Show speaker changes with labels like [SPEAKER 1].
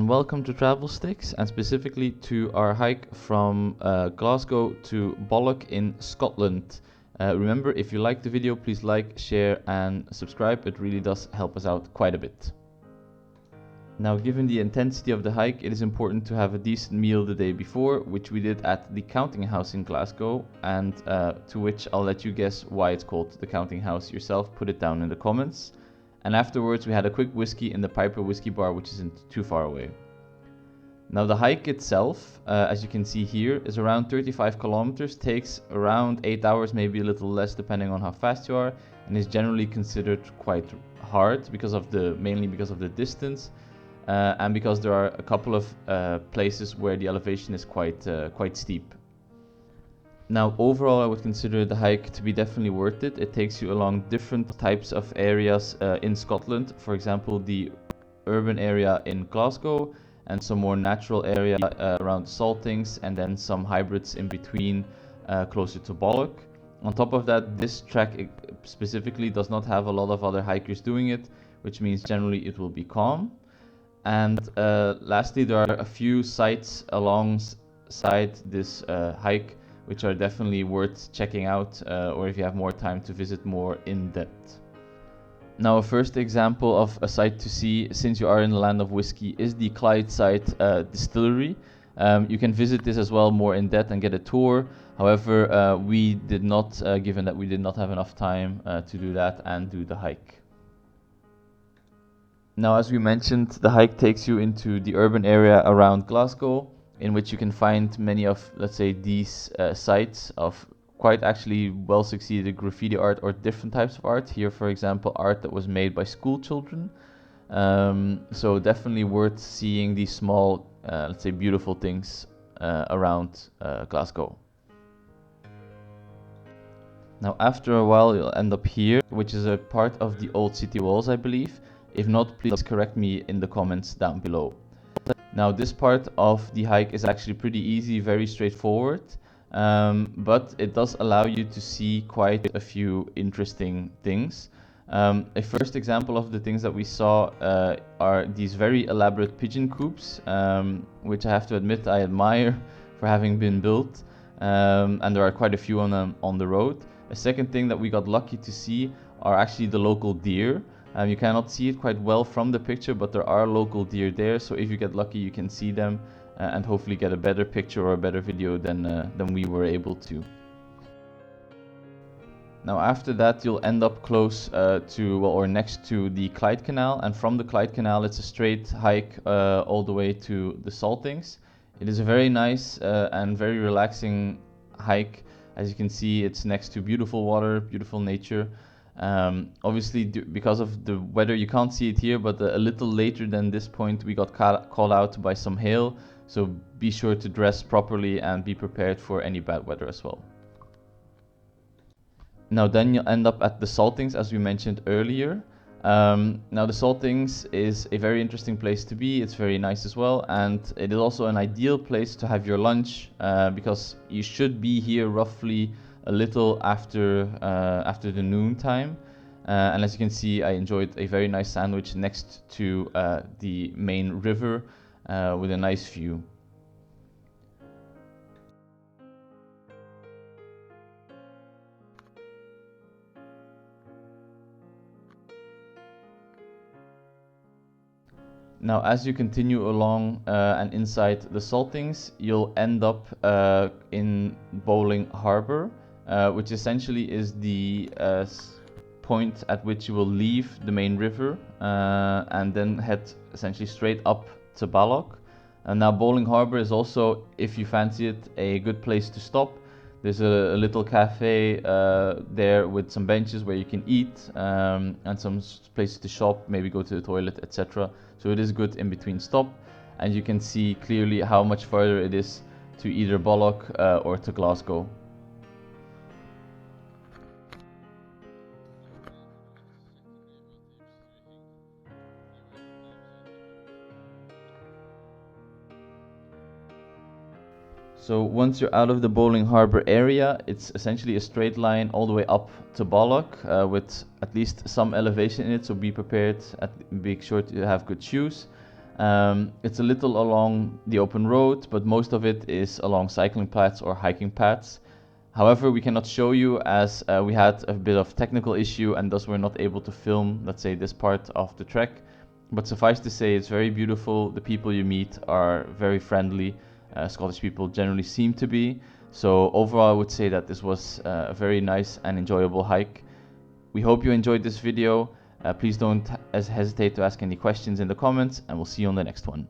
[SPEAKER 1] welcome to Travel Sticks, and specifically to our hike from Glasgow to Balloch in Scotland. Remember, if you like the video, please like, share and subscribe. It really does help us out quite a bit. Now, given the intensity of the hike, it is important to have a decent meal the day before, which we did at the Counting House in Glasgow, and to which I'll let you guess why it's called the Counting House yourself. Put it down in the comments. And afterwards we had a quick whiskey in the Piper Whiskey Bar, which isn't too far away. Now the hike itself, as you can see here, is around 35 kilometers, takes around 8 hours, maybe a little less depending on how fast you are, and is generally considered quite hard mainly because of the distance, and because there are a couple of places where the elevation is quite steep. Now, overall, I would consider the hike to be definitely worth it. It takes you along different types of areas in Scotland. For example, the urban area in Glasgow and some more natural area around Saltings, and then some hybrids in between closer to Balloch. On top of that, this track specifically does not have a lot of other hikers doing it, which means generally it will be calm. And lastly, there are a few sites alongside this hike which are definitely worth checking out, or if you have more time to visit more in depth. Now, a first example of a site to see, since you are in the land of whiskey, is the Clydeside distillery. You can visit this as well more in depth and get a tour. However, we did not, given that we did not have enough time to do that and do the hike. Now, as we mentioned, the hike takes you into the urban area around Glasgow, in which you can find many of, let's say, these sites of quite actually well succeeded graffiti art or different types of art. Here, for example, art that was made by school children. So definitely worth seeing these small, let's say, beautiful things around Glasgow. Now, after a while, you'll end up here, which is a part of the old city walls, I believe. If not, please correct me in the comments down below. Now, this part of the hike is actually pretty easy, very straightforward, but it does allow you to see quite a few interesting things. A first example of the things that we saw are these very elaborate pigeon coops, which I have to admit I admire for having been built, and there are quite a few on them on the road. A second thing that we got lucky to see are actually the local deer. You cannot see it quite well from the picture, but there are local deer there, so if you get lucky you can see them and hopefully get a better picture or a better video than we were able to. Now, after that you'll end up close or next to the Clyde Canal, and from the Clyde Canal it's a straight hike all the way to the Saltings. It is a very nice and very relaxing hike. As you can see, it's next to beautiful water, beautiful nature. Obviously, because of the weather, you can't see it here, but a little later than this point we got called out by some hail, so be sure to dress properly and be prepared for any bad weather as well. Now then you'll end up at the Saltings, as we mentioned earlier. Now the Saltings is a very interesting place to be. It's very nice as well, and it is also an ideal place to have your lunch, because you should be here roughly a little after the noon time, and as you can see, I enjoyed a very nice sandwich next to the main river with a nice view. Now, as you continue along and inside the Saltings, you'll end up in Bowling Harbour, which essentially is the point at which you will leave the main river and then head essentially straight up to Balloch. And now Bowling Harbour is also, if you fancy it, a good place to stop. There's a little cafe there with some benches where you can eat and some places to shop, maybe go to the toilet, etc. So it is good in between stop, and you can see clearly how much further it is to either Balloch or to Glasgow. So once you're out of the Bowling Harbour area, it's essentially a straight line all the way up to Balloch with at least some elevation in it, so be prepared, be sure to have good shoes. It's a little along the open road, but most of it is along cycling paths or hiking paths. However, we cannot show you as we had a bit of technical issue and thus we're not able to film, let's say, this part of the trek. But suffice to say, it's very beautiful. The people you meet are very friendly. Scottish people generally seem to be. So overall, I would say that this was a very nice and enjoyable hike. We hope you enjoyed this video. Please don't hesitate to ask any questions in the comments, and we'll see you on the next one.